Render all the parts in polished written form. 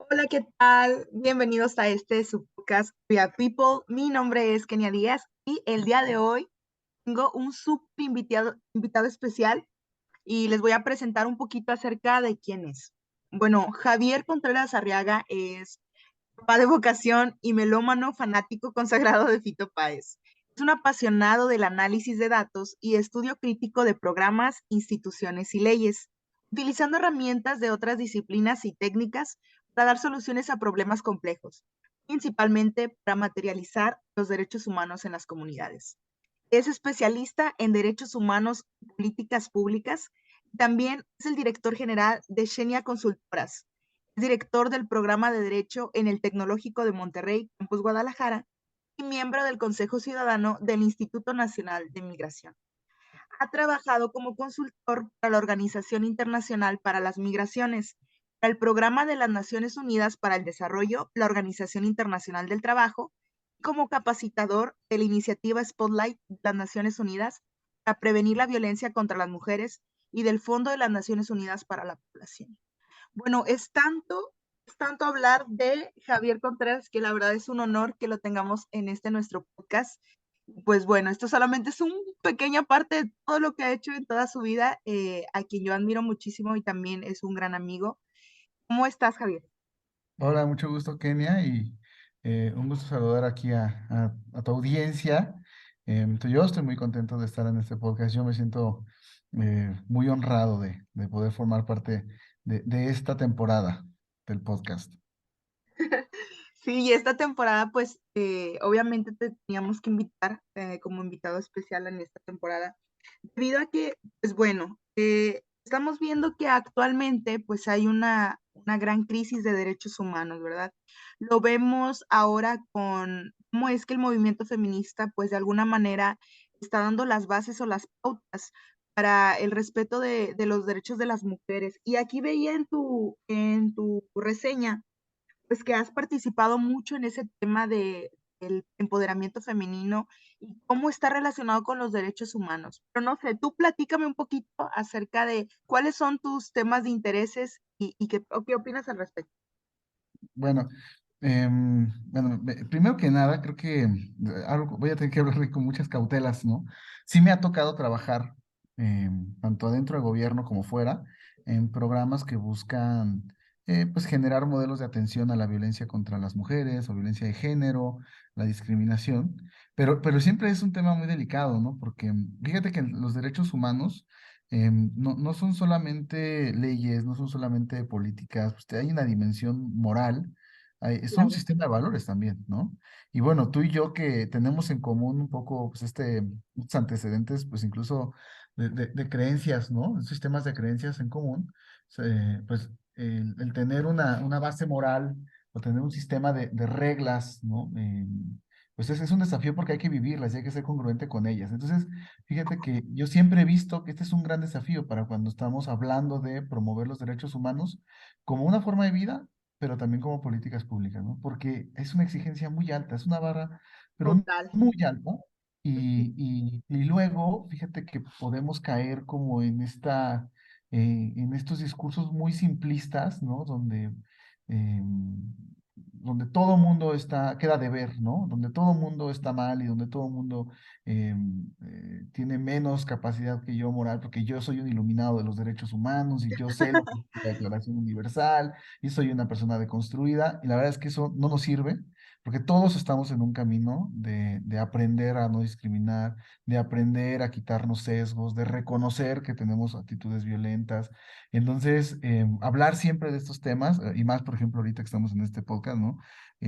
Hola, ¿qué tal? Bienvenidos a su podcast We Are People. Mi nombre es Kenia Díaz y el día de hoy tengo un súper invitado especial y les voy a presentar un poquito acerca de quién es. Bueno, Javier Contreras Arriaga es papá de vocación y melómano fanático consagrado de Fito Páez. Es un apasionado del análisis de datos y estudio crítico de programas, instituciones y leyes, utilizando herramientas de otras disciplinas y técnicas para dar soluciones a problemas complejos, principalmente para materializar los derechos humanos en las comunidades. Es especialista en derechos humanos y políticas públicas. También es el director general de Xenia Consultoras. Es director del programa de Derecho en el Tecnológico de Monterrey, Campus Guadalajara, y miembro del Consejo Ciudadano del Instituto Nacional de Migración. Ha trabajado como consultor para la Organización Internacional para las Migraciones, para el Programa de las Naciones Unidas para el Desarrollo, la Organización Internacional del Trabajo, y como capacitador de la iniciativa Spotlight de las Naciones Unidas para prevenir la violencia contra las mujeres y del Fondo de las Naciones Unidas para la Población. Bueno, es tanto hablar de Javier Contreras que la verdad es un honor que lo tengamos en nuestro podcast. Pues bueno, esto solamente es una pequeña parte de todo lo que ha hecho en toda su vida, a quien yo admiro muchísimo y también es un gran amigo. ¿Cómo estás, Javier? Hola, mucho gusto, Kenia, y un gusto saludar aquí a tu audiencia. Yo estoy muy contento de estar en este podcast. Yo me siento muy honrado de poder formar parte de esta temporada del podcast. Sí, y esta temporada, pues obviamente te teníamos que invitar como invitado especial en esta temporada, debido a que, pues bueno, estamos viendo que actualmente pues hay una gran crisis de derechos humanos, ¿verdad? Lo vemos ahora con cómo es que el movimiento feminista pues de alguna manera está dando las bases o las pautas para el respeto de los derechos de las mujeres. Y aquí veía en tu reseña pues que has participado mucho en ese tema del empoderamiento femenino y cómo está relacionado con los derechos humanos. Pero no sé, tú platícame un poquito acerca de cuáles son tus temas de intereses y qué opinas al respecto. Bueno, primero que nada, creo que voy a tener que hablar con muchas cautelas, ¿no? Sí me ha tocado trabajar, tanto adentro del gobierno como fuera, en programas que buscan, pues, generar modelos de atención a la violencia contra las mujeres o violencia de género, la discriminación, pero siempre es un tema muy delicado, ¿no? Porque fíjate que los derechos humanos no son solamente leyes, no son solamente políticas, pues, hay una dimensión moral, son un Claro. sistema de valores también, ¿no? Y bueno, tú y yo que tenemos en común un poco, pues, estos antecedentes, pues incluso de creencias, ¿no? Sistemas de creencias en común, pues el tener una base moral o tener un sistema de reglas, ¿no? Pues es un desafío porque hay que vivirlas y hay que ser congruente con ellas. Entonces, fíjate que yo siempre he visto que este es un gran desafío para cuando estamos hablando de promover los derechos humanos como una forma de vida, pero también como políticas públicas, ¿no? Porque es una exigencia muy alta, es una barra, pero Total. muy alta. Ujú. Y luego, fíjate que podemos caer como en estos discursos muy simplistas, ¿no? Donde todo mundo queda de ver, ¿no? Donde todo mundo está mal y donde todo mundo tiene menos capacidad que yo moral, porque yo soy un iluminado de los derechos humanos y yo sé lo que es la Declaración Universal y soy una persona deconstruida. Y la verdad es que eso no nos sirve, porque todos estamos en un camino de aprender a no discriminar, de aprender a quitarnos sesgos, de reconocer que tenemos actitudes violentas. Entonces, hablar siempre de estos temas, y más, por ejemplo, ahorita que estamos en este podcast, ¿no?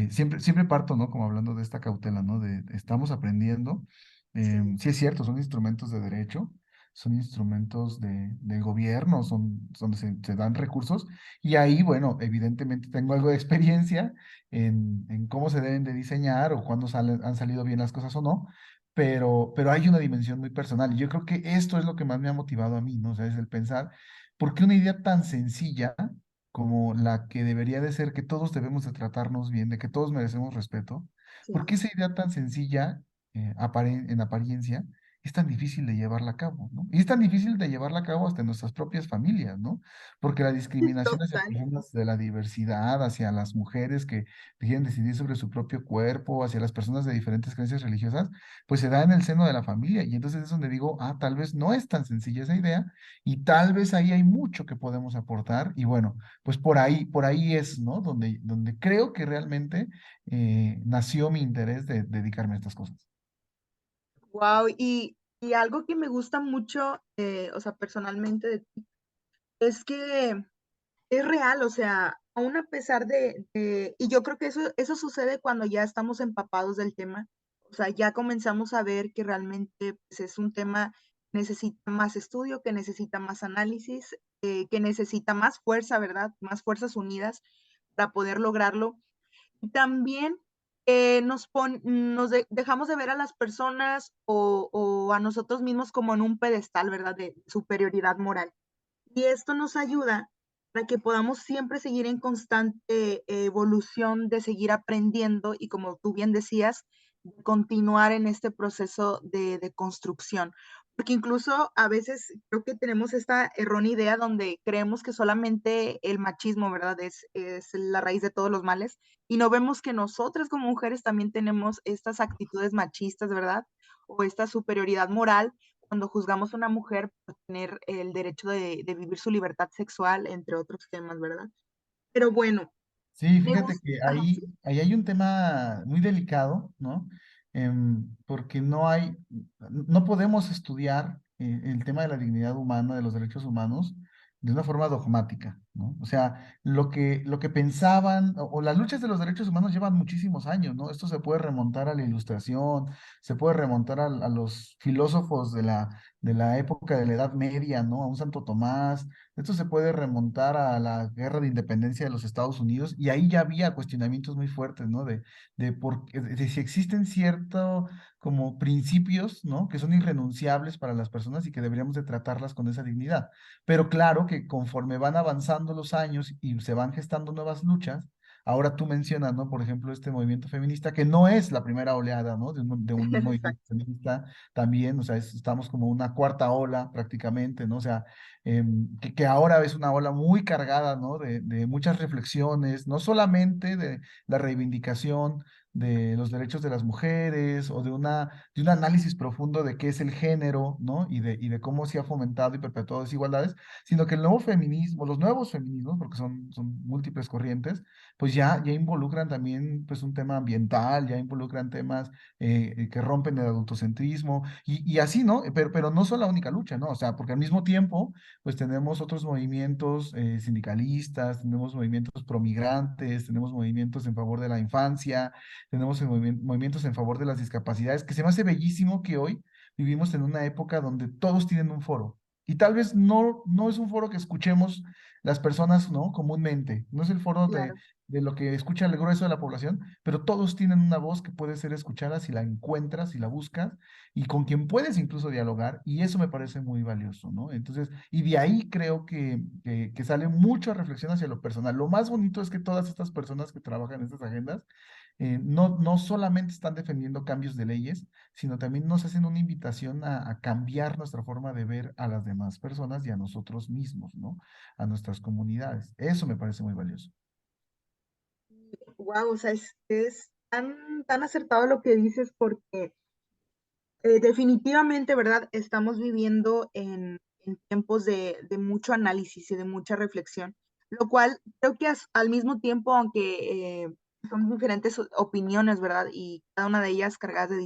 Siempre parto, ¿no? Como hablando de esta cautela, ¿no? Estamos aprendiendo. Sí, Sí es cierto, son instrumentos de derecho, son instrumentos del gobierno, son donde se dan recursos, y ahí, bueno, evidentemente tengo algo de experiencia en cómo se deben de diseñar o cuándo han salido bien las cosas o no, pero hay una dimensión muy personal, y yo creo que esto es lo que más me ha motivado a mí, ¿no? O sea, es el pensar, ¿por qué una idea tan sencilla como la que debería de ser que todos debemos de tratarnos bien, de que todos merecemos respeto? ¿Por sí. qué esa idea tan sencilla, en apariencia, es tan difícil de llevarla a cabo, ¿no? Y es tan difícil de llevarla a cabo hasta en nuestras propias familias, ¿no? Porque la discriminación hacia Total. personas de la diversidad, hacia las mujeres que quieren decidir sobre su propio cuerpo, hacia las personas de diferentes creencias religiosas, pues se da en el seno de la familia. Y entonces es donde digo, ah, tal vez no es tan sencilla esa idea y tal vez ahí hay mucho que podemos aportar. Y bueno, pues por ahí es, ¿no? Donde creo que realmente nació mi interés de dedicarme a estas cosas. Wow, y algo que me gusta mucho, o sea, personalmente de ti, es que es real, o sea, aún a pesar y yo creo que eso sucede cuando ya estamos empapados del tema, o sea, ya comenzamos a ver que realmente, pues, es un tema que necesita más estudio, que necesita más análisis, que necesita más fuerza, ¿verdad? Más fuerzas unidas para poder lograrlo. Y también, dejamos de ver a las personas o a nosotros mismos como en un pedestal, ¿verdad? De superioridad moral. Y esto nos ayuda para que podamos siempre seguir en constante evolución, de seguir aprendiendo y, como tú bien decías, continuar en este proceso de construcción. Porque incluso a veces creo que tenemos esta errónea idea donde creemos que solamente el machismo, ¿verdad? Es la raíz de todos los males y no vemos que nosotras como mujeres también tenemos estas actitudes machistas, ¿verdad? O esta superioridad moral cuando juzgamos a una mujer por tener el derecho de vivir su libertad sexual, entre otros temas, ¿verdad? Pero bueno, Sí, me fíjate gusta, que ajá, sí, ahí hay un tema muy delicado, ¿no? Porque no podemos estudiar el tema de la dignidad humana, de los derechos humanos, de una forma dogmática, ¿no? O sea, lo que pensaban, o las luchas de los derechos humanos llevan muchísimos años, ¿no? Esto se puede remontar a la Ilustración, se puede remontar a los filósofos de la época de la Edad Media, ¿no? A un Santo Tomás. Esto se puede remontar a la guerra de independencia de los Estados Unidos y ahí ya había cuestionamientos muy fuertes, ¿no? De si existen ciertos como principios, ¿no? Que son irrenunciables para las personas y que deberíamos de tratarlas con esa dignidad. Pero claro que conforme van avanzando los años y se van gestando nuevas luchas, ahora tú mencionas, ¿no? Por ejemplo, este movimiento feminista, que no es la primera oleada, ¿no? De un movimiento exacto, feminista también, o sea, estamos como una cuarta ola prácticamente, ¿no? O sea, que ahora es una ola muy cargada, ¿no? De muchas reflexiones, no solamente de la reivindicación de los derechos de las mujeres o de un análisis profundo de qué es el género, ¿no? Y de cómo se ha fomentado y perpetuado desigualdades, sino que el nuevo feminismo, los nuevos feminismos, porque son múltiples corrientes, pues ya involucran también pues un tema ambiental, ya involucran temas que rompen el adultocentrismo y así, ¿no? Pero no son la única lucha, ¿no? O sea, porque al mismo tiempo pues tenemos otros movimientos sindicalistas, tenemos movimientos promigrantes, tenemos movimientos en favor de la infancia, tenemos movimientos en favor de las discapacidades, que se me hace bellísimo que hoy vivimos en una época donde todos tienen un foro. Y tal vez no es un foro que escuchemos las personas, ¿no? Comúnmente. No es el foro claro. de lo que escucha el grueso de la población, pero todos tienen una voz que puede ser escuchada si la encuentras, si la buscas y con quien puedes incluso dialogar, y eso me parece muy valioso, ¿no? Entonces, y de ahí creo que sale mucha reflexión hacia lo personal. Lo más bonito es que todas estas personas que trabajan en estas agendas no solamente están defendiendo cambios de leyes, sino también nos hacen una invitación a cambiar nuestra forma de ver a las demás personas y a nosotros mismos, ¿no? A nuestras comunidades. Eso me parece muy valioso. Wow, o sea, es tan acertado lo que dices porque definitivamente, ¿verdad? Estamos viviendo en tiempos de mucho análisis y de mucha reflexión, lo cual creo que al mismo tiempo, aunque son diferentes opiniones, ¿verdad? Y cada una de ellas cargadas de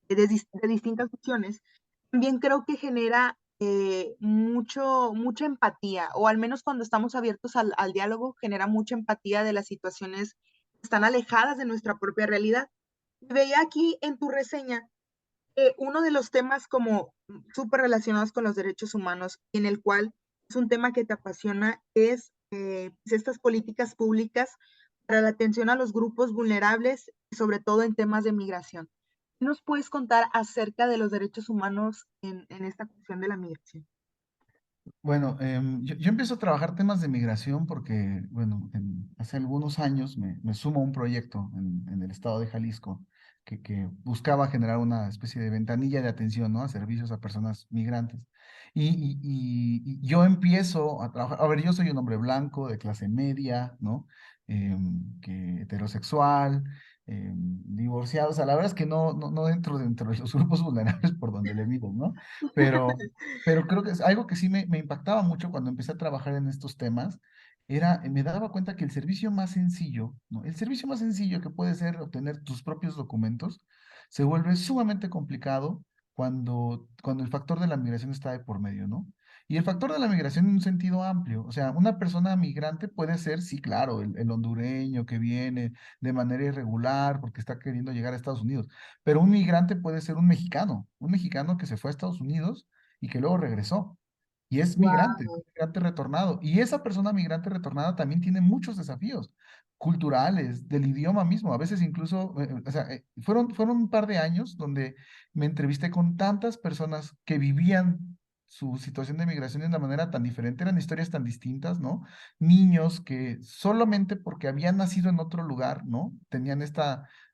de distintas visiones, también creo que genera mucha empatía, o al menos cuando estamos abiertos al diálogo, genera mucha empatía de las situaciones que están alejadas de nuestra propia realidad. Veía aquí en tu reseña uno de los temas como súper relacionados con los derechos humanos, en el cual es un tema que te apasiona, es pues, estas políticas públicas para la atención a los grupos vulnerables, sobre todo en temas de migración. ¿Qué nos puedes contar acerca de los derechos humanos en esta cuestión de la migración? Bueno, yo empiezo a trabajar temas de migración porque, bueno, hace algunos años me sumo a un proyecto en el estado de Jalisco que buscaba generar una especie de ventanilla de atención, ¿no? A servicios a personas migrantes. Y yo empiezo a trabajar, a ver, yo soy un hombre blanco, de clase media, ¿no? Que heterosexual, divorciado, o sea, la verdad es que no entro dentro de los grupos vulnerables por donde le vivo, ¿no? Pero, pero creo que es algo que sí me impactaba mucho cuando empecé a trabajar en estos temas, me daba cuenta que el servicio más sencillo, ¿no? El servicio más sencillo que puede ser obtener tus propios documentos, se vuelve sumamente complicado cuando el factor de la migración está de por medio, ¿no? Y el factor de la migración en un sentido amplio, o sea, una persona migrante puede ser, sí, claro, el hondureño que viene de manera irregular porque está queriendo llegar a Estados Unidos, pero un migrante puede ser un mexicano que se fue a Estados Unidos y que luego regresó. Y es Wow, migrante retornado. Y esa persona migrante retornada también tiene muchos desafíos culturales, del idioma mismo. A veces incluso, o sea, fueron un par de años donde me entrevisté con tantas personas que vivían su situación de migración de una manera tan diferente, eran historias tan distintas, ¿no? Niños que solamente porque habían nacido en otro lugar, ¿no?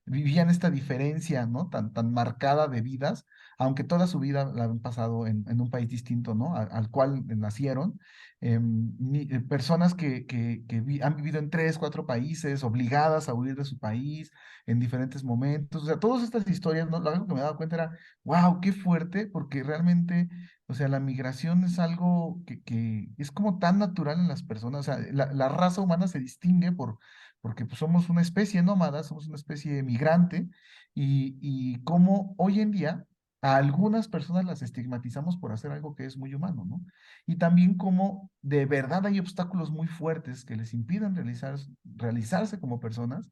Vivían esta diferencia, ¿no? Tan marcada de vidas, aunque toda su vida la han pasado en un país distinto, ¿no? Al cual nacieron. Personas que han vivido en tres, cuatro países, obligadas a huir de su país en diferentes momentos. O sea, todas estas historias, ¿no? Lo único que me daba cuenta era, wow, qué fuerte, porque realmente, o sea, la migración es algo que es como tan natural en las personas. O sea, la raza humana se distingue porque pues, somos una especie nómada, somos una especie migrante, y cómo hoy en día a algunas personas las estigmatizamos por hacer algo que es muy humano, ¿no? Y también cómo de verdad hay obstáculos muy fuertes que les impiden realizarse como personas.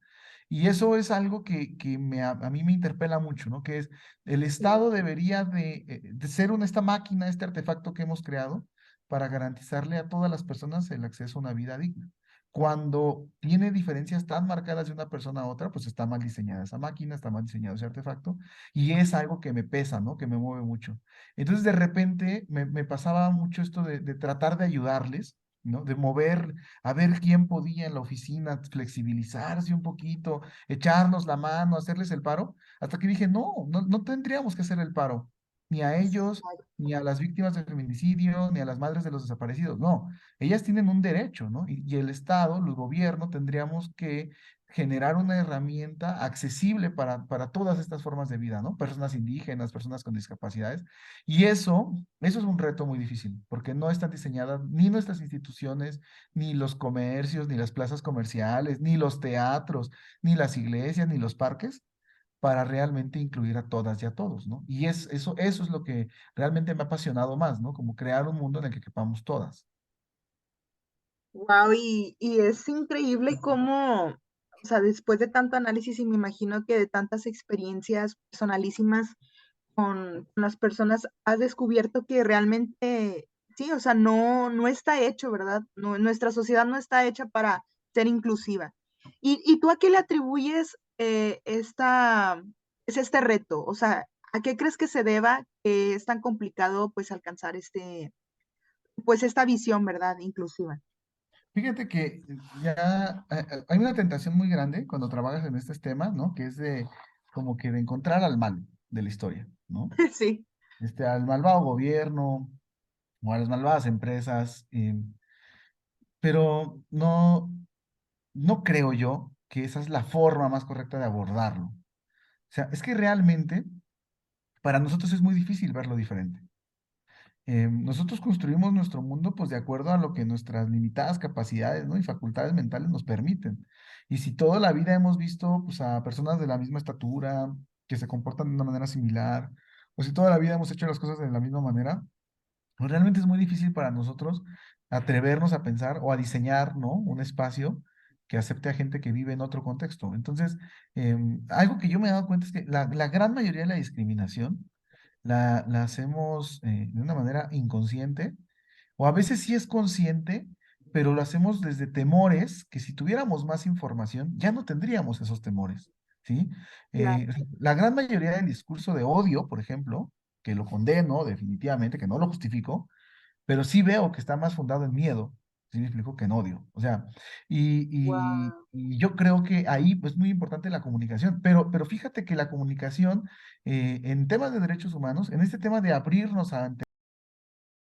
Y eso es algo que a mí me interpela mucho, ¿no? Que es el sí. Estado debería de ser esta máquina, este artefacto que hemos creado para garantizarle a todas las personas el acceso a una vida digna. Cuando tiene diferencias tan marcadas de una persona a otra, pues está mal diseñada esa máquina, está mal diseñado ese artefacto, y es algo que me pesa, ¿no? Que me mueve mucho. Entonces, de repente, me pasaba mucho esto de tratar de ayudarles, ¿no? De mover, a ver quién podía en la oficina flexibilizarse un poquito, echarnos la mano, hacerles el paro, hasta que dije, no tendríamos que hacer el paro, ni a ellos, ni a las víctimas del feminicidio, ni a las madres de los desaparecidos, no, ellas tienen un derecho, ¿no? Y el Estado, el gobierno, tendríamos que generar una herramienta accesible para todas estas formas de vida, ¿no? Personas indígenas, personas con discapacidades. Y eso es un reto muy difícil, porque no están diseñadas ni nuestras instituciones, ni los comercios, ni las plazas comerciales, ni los teatros, ni las iglesias, ni los parques, para realmente incluir a todas y a todos, ¿no? Eso es lo que realmente me ha apasionado más, ¿no? Como crear un mundo en el que quepamos todas. Wow, y es increíble cómo, o sea, después de tanto análisis y me imagino que de tantas experiencias personalísimas con las personas, has descubierto que realmente, sí, o sea, no está hecho, ¿verdad? No, nuestra sociedad no está hecha para ser inclusiva. ¿Y tú a qué le atribuyes es este reto? O sea, ¿a qué crees que se deba que es tan complicado pues alcanzar pues esta visión, ¿verdad? Inclusiva. Fíjate que ya hay una tentación muy grande cuando trabajas en estos temas, ¿no? Que es de como que de encontrar al malo de la historia, ¿no? Sí, Al malvado gobierno o a las malvadas empresas, pero no creo yo que esa es la forma más correcta de abordarlo. O sea, es que realmente para nosotros es muy difícil verlo diferente. Nosotros construimos nuestro mundo pues de acuerdo a lo que nuestras limitadas capacidades, ¿no? Y facultades mentales nos permiten. Y si toda la vida hemos visto pues a personas de la misma estatura que se comportan de una manera similar, o si toda la vida hemos hecho las cosas de la misma manera, pues realmente es muy difícil para nosotros atrevernos a pensar o a diseñar, ¿no? Un espacio que acepte a gente que vive en otro contexto. Entonces, algo que yo me he dado cuenta es que la gran mayoría de la discriminación la hacemos de una manera inconsciente, o a veces sí es consciente, pero lo hacemos desde temores que si tuviéramos más información ya no tendríamos esos temores, ¿sí? claro. La gran mayoría del discurso de odio, por ejemplo, que lo condeno definitivamente, que no lo justifico, pero sí veo que está más fundado en miedo, ¿sí me explico? Que en odio. O sea, y, Wow. y yo creo que ahí pues, es muy importante la comunicación, pero fíjate que la comunicación en temas de derechos humanos, en este tema de abrirnos ante